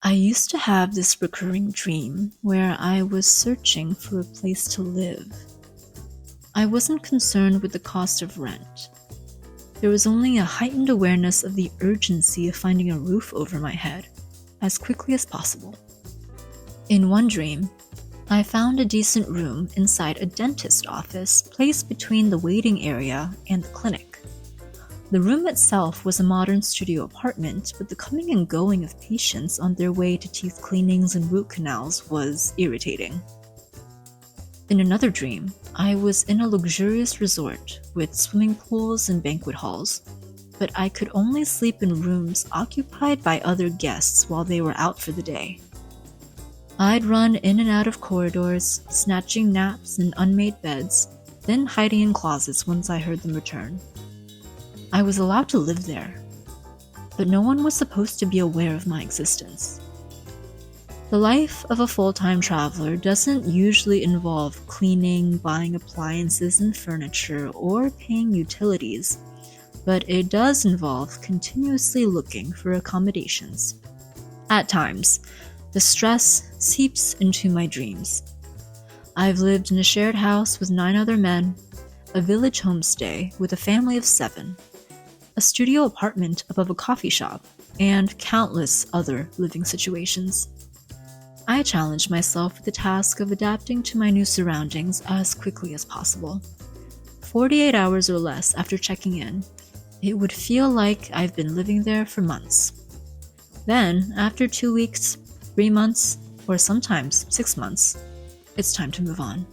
I used to have this recurring dream where I was searching for a place to live. I wasn't concerned with the cost of rent. There was only a heightened awareness of the urgency of finding a roof over my head as quickly as possible. In one dream, I found a decent room inside a dentist office placed between the waiting area and the clinic. The room itself was a modern studio apartment, but the coming and going of patients on their way to teeth cleanings and root canals was irritating. In another dream, I was in a luxurious resort with swimming pools and banquet halls, but I could only sleep in rooms occupied by other guests while they were out for the day. I'd run in and out of corridors, snatching naps in unmade beds, then hiding in closets once I heard them return. I was allowed to live there, but no one was supposed to be aware of my existence. The life of a full-time traveler doesn't usually involve cleaning, buying appliances and furniture, or paying utilities, but it does involve continuously looking for accommodations. At times, the stress seeps into my dreams. I've lived in a shared house with 9 other men, a village homestay with a family of 7, a studio apartment above a coffee shop, and countless other living situations. I challenged myself with the task of adapting to my new surroundings as quickly as possible. 48 hours or less after checking in, it would feel like I've been living there for months. Then, after 2 weeks, 3 months, or sometimes 6 months, it's time to move on.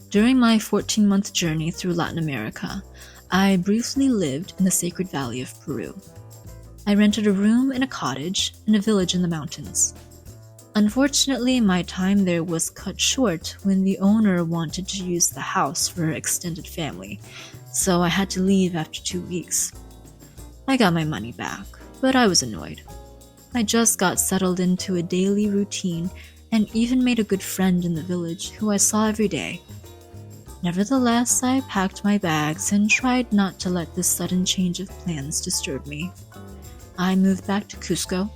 During my 14-month journey through Latin America, I briefly lived in the Sacred Valley of Peru. I rented a room in a cottage in a village in the mountains. Unfortunately, my time there was cut short when the owner wanted to use the house for her extended family, so I had to leave after 2 weeks. I got my money back, but I was annoyed. I just got settled into a daily routine and even made a good friend in the village who I saw every day. Nevertheless, I packed my bags and tried not to let this sudden change of plans disturb me. I moved back to Cusco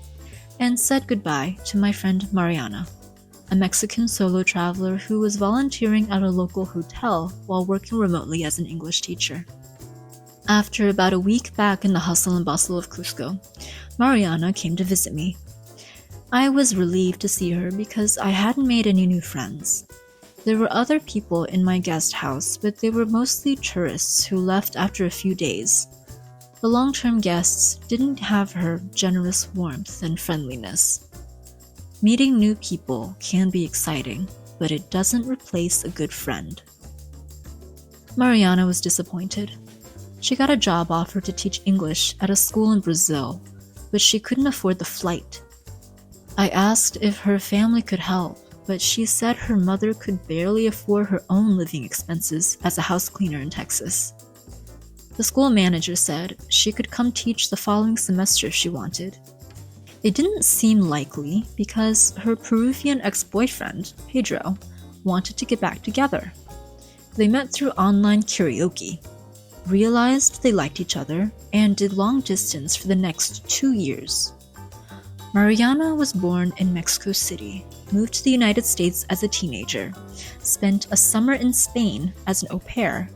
and said goodbye to my friend Mariana, a Mexican solo traveler who was volunteering at a local hotel while working remotely as an English teacher. After about a week back in the hustle and bustle of Cusco, Mariana came to visit me. I was relieved to see her because I hadn't made any new friends. There were other people in my guest house, but they were mostly tourists who left after a few days. The long-term guests didn't have her generous warmth and friendliness. Meeting new people can be exciting, but it doesn't replace a good friend. Mariana was disappointed. She got a job offer to teach English at a school in Brazil, but she couldn't afford the flight. I asked if her family could help, but she said her mother could barely afford her own living expenses as a house cleaner in Texas. The school manager said she could come teach the following semester if she wanted. It didn't seem likely because her Peruvian ex-boyfriend, Pedro, wanted to get back together. They met through online karaoke, realized they liked each other, and did long distance for the next 2 years. Mariana was born in Mexico City, moved to the United States as a teenager, spent a summer in Spain as an au pair,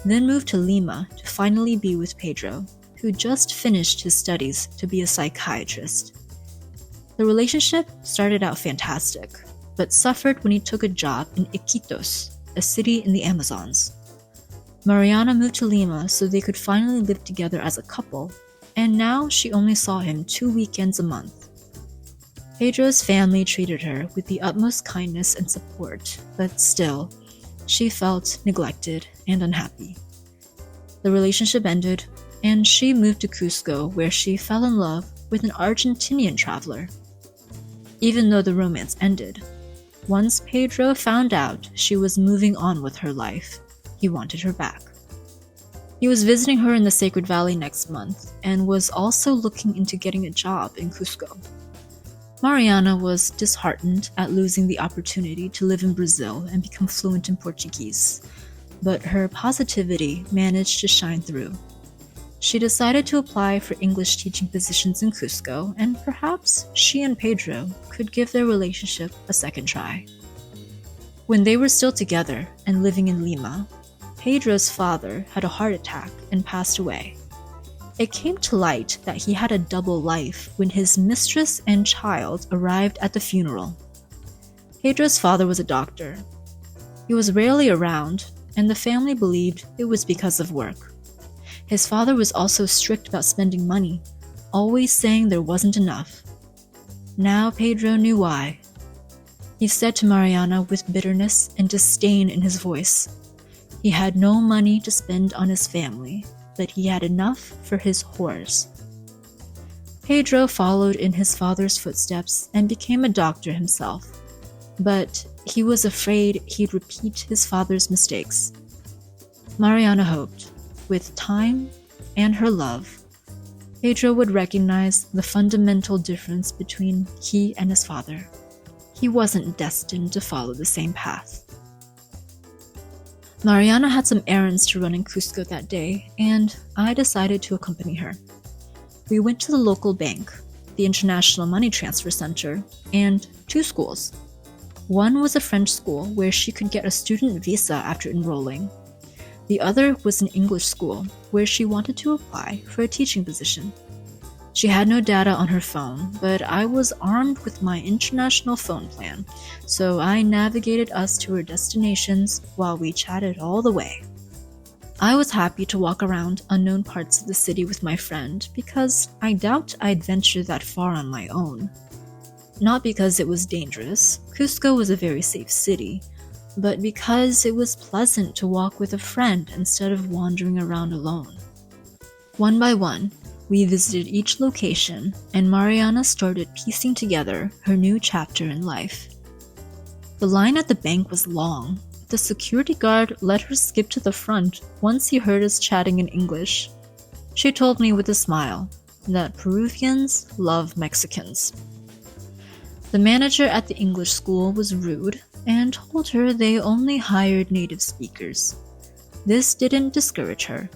then moved to Lima to finally be with Pedro, who just finished his studies to be a psychiatrist. The relationship started out fantastic, but suffered when he took a job in Iquitos, a city in the Amazons. Mariana moved to Lima so they could finally live together as a couple, and now she only saw him 2 weekends a month. Pedro's family treated her with the utmost kindness and support, but still, she felt neglected and unhappy. The relationship ended, and she moved to Cusco, where she fell in love with an Argentinian traveler. Even though the romance ended, once Pedro found out she was moving on with her life, he wanted her back. He was visiting her in the Sacred Valley next month, and was also looking into getting a job in Cusco. Mariana was disheartened at losing the opportunity to live in Brazil and become fluent in Portuguese, but her positivity managed to shine through. She decided to apply for English teaching positions in Cusco, and perhaps she and Pedro could give their relationship a second try. When they were still together and living in Lima, Pedro's father had a heart attack and passed away. It came to light that he had a double life when his mistress and child arrived at the funeral. Pedro's father was a doctor. He was rarely around, and the family believed it was because of work. His father was also strict about spending money, always saying there wasn't enough. Now Pedro knew why. He said to Mariana with bitterness and disdain in his voice. He had no money to spend on his family, but he had enough for his whores. Pedro followed in his father's footsteps and became a doctor himself, but he was afraid he'd repeat his father's mistakes. Mariana hoped, with time and her love, Pedro would recognize the fundamental difference between he and his father. He wasn't destined to follow the same path. Mariana had some errands to run in Cusco that day, and I decided to accompany her. We went to the local bank, the International Money Transfer Center, and 2 schools. One was a French school where she could get a student visa after enrolling. The other was an English school where she wanted to apply for a teaching position. She had no data on her phone, but I was armed with my international phone plan, so I navigated us to her destinations while we chatted all the way. I was happy to walk around unknown parts of the city with my friend because I doubt I'd venture that far on my own. Not because it was dangerous, Cusco was a very safe city, but because it was pleasant to walk with a friend instead of wandering around alone. One by one, we visited each location, and Mariana started piecing together her new chapter in life. The line at the bank was long. The security guard let her skip to the front once he heard us chatting in English. She told me with a smile that Peruvians love Mexicans. The manager at the English school was rude and told her they only hired native speakers. This didn't discourage her.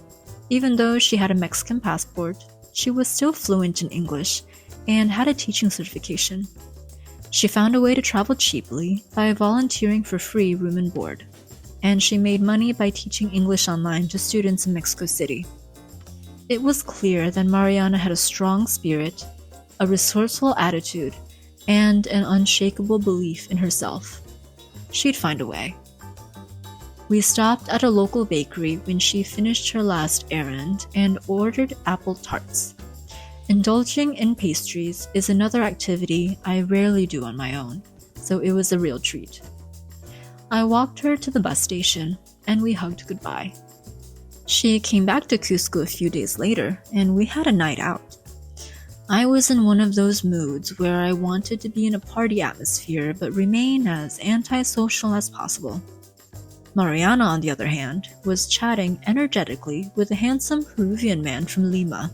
Even though she had a Mexican passport, she was still fluent in English and had a teaching certification. She found a way to travel cheaply by volunteering for free room and board, and she made money by teaching English online to students in Mexico City. It was clear that Mariana had a strong spirit, a resourceful attitude, and an unshakable belief in herself. She'd find a way. We stopped at a local bakery when she finished her last errand and ordered apple tarts. Indulging in pastries is another activity I rarely do on my own, so it was a real treat. I walked her to the bus station, and we hugged goodbye. She came back to Cusco a few days later, and we had a night out. I was in one of those moods where I wanted to be in a party atmosphere but remain as antisocial as possible. Mariana, on the other hand, was chatting energetically with a handsome Peruvian man from Lima.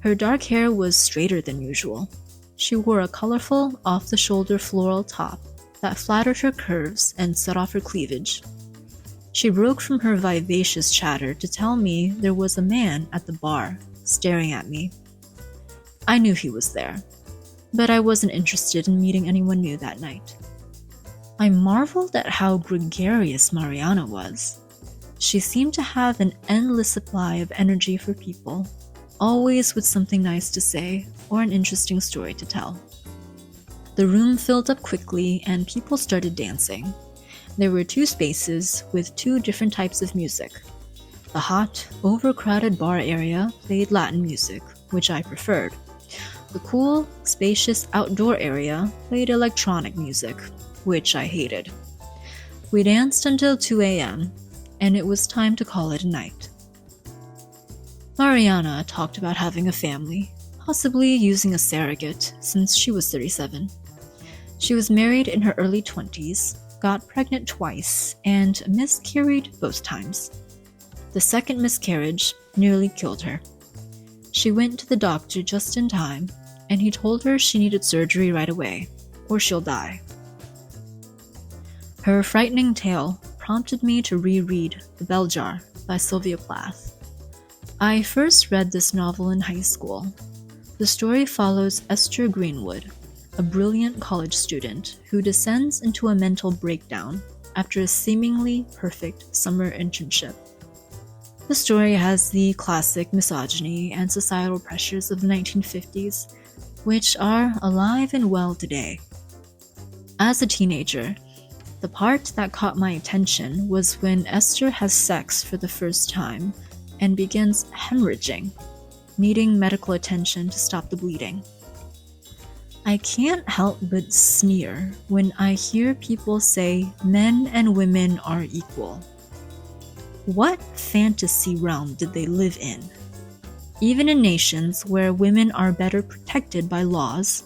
Her dark hair was straighter than usual. She wore a colorful, off-the-shoulder floral top that flattered her curves and set off her cleavage. She broke from her vivacious chatter to tell me there was a man at the bar, staring at me. I knew he was there, but I wasn't interested in meeting anyone new that night. I marveled at how gregarious Mariana was. She seemed to have an endless supply of energy for people, always with something nice to say or an interesting story to tell. The room filled up quickly and people started dancing. There were 2 spaces with 2 different types of music. The hot, overcrowded bar area played Latin music, which I preferred. The cool, spacious outdoor area played electronic music, which I hated. We danced until 2 a.m., and it was time to call it a night. Mariana talked about having a family, possibly using a surrogate since she was 37. She was married in her early 20s, got pregnant twice, and miscarried both times. The second miscarriage nearly killed her. She went to the doctor just in time, and he told her she needed surgery right away, or she'll die. Her frightening tale prompted me to reread The Belljar by Sylvia Plath. I first read this novel in high school. The story follows Esther Greenwood, a brilliant college student who descends into a mental breakdown after a seemingly perfect summer internship. The story has the classic misogyny and societal pressures of the 1950s, which are alive and well today. As a teenager, the part that caught my attention was when Esther has sex for the first time and begins hemorrhaging, needing medical attention to stop the bleeding. I can't help but sneer when I hear people say men and women are equal. What fantasy realm did they live in? Even in nations where women are better protected by laws,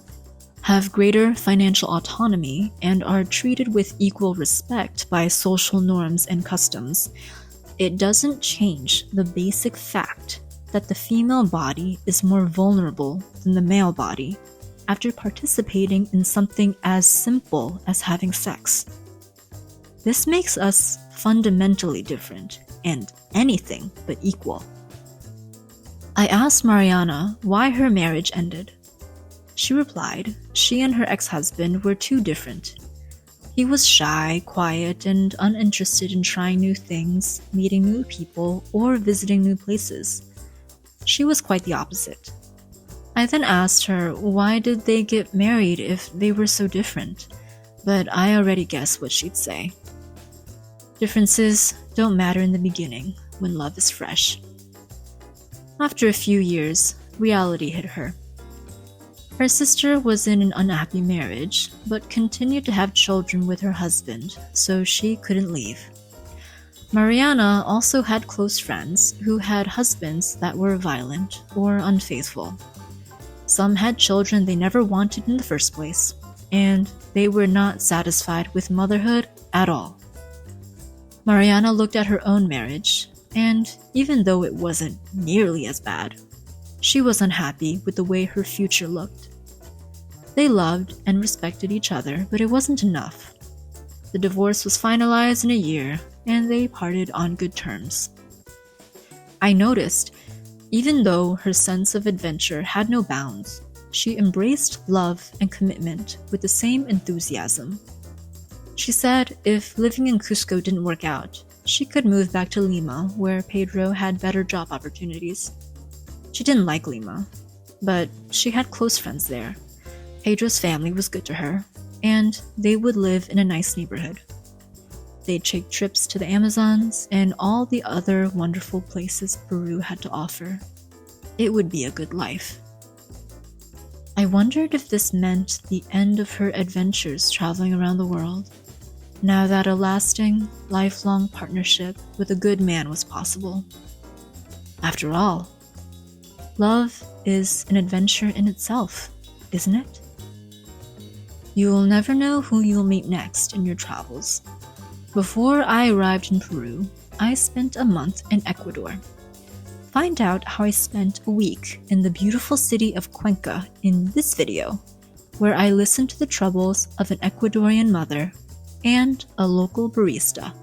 have greater financial autonomy, and are treated with equal respect by social norms and customs, it doesn't change the basic fact that the female body is more vulnerable than the male body after participating in something as simple as having sex. This makes us fundamentally different and anything but equal. I asked Mariana why her marriage ended. She replied she and her ex-husband were too different. He was shy, quiet, and uninterested in trying new things, meeting new people, or visiting new places. She was quite the opposite. I then asked her why did they get married if they were so different, but I already guessed what she'd say. Differences don't matter in the beginning when love is fresh. After a few years, reality hit her. Her sister was in an unhappy marriage, but continued to have children with her husband, so she couldn't leave. Mariana also had close friends who had husbands that were violent or unfaithful. Some had children they never wanted in the first place, and they were not satisfied with motherhood at all. Mariana looked at her own marriage, and even though it wasn't nearly as bad, she was unhappy with the way her future looked. They loved and respected each other, but it wasn't enough. The divorce was finalized in a year, and they parted on good terms. I noticed, even though her sense of adventure had no bounds, she embraced love and commitment with the same enthusiasm. She said if living in Cusco didn't work out, she could move back to Lima, where Pedro had better job opportunities. She didn't like Lima, but she had close friends there. Pedro's family was good to her, and they would live in a nice neighborhood. They'd take trips to the Amazons and all the other wonderful places Peru had to offer. It would be a good life. I wondered if this meant the end of her adventures traveling around the world, now that a lasting, lifelong partnership with a good man was possible. After all, love is an adventure in itself, isn't it? You'll never know who you'll meet next in your travels. Before I arrived in Peru, I spent a month in Ecuador. Find out how I spent a week in the beautiful city of Cuenca in this video, where I listened to the troubles of an Ecuadorian mother and a local barista.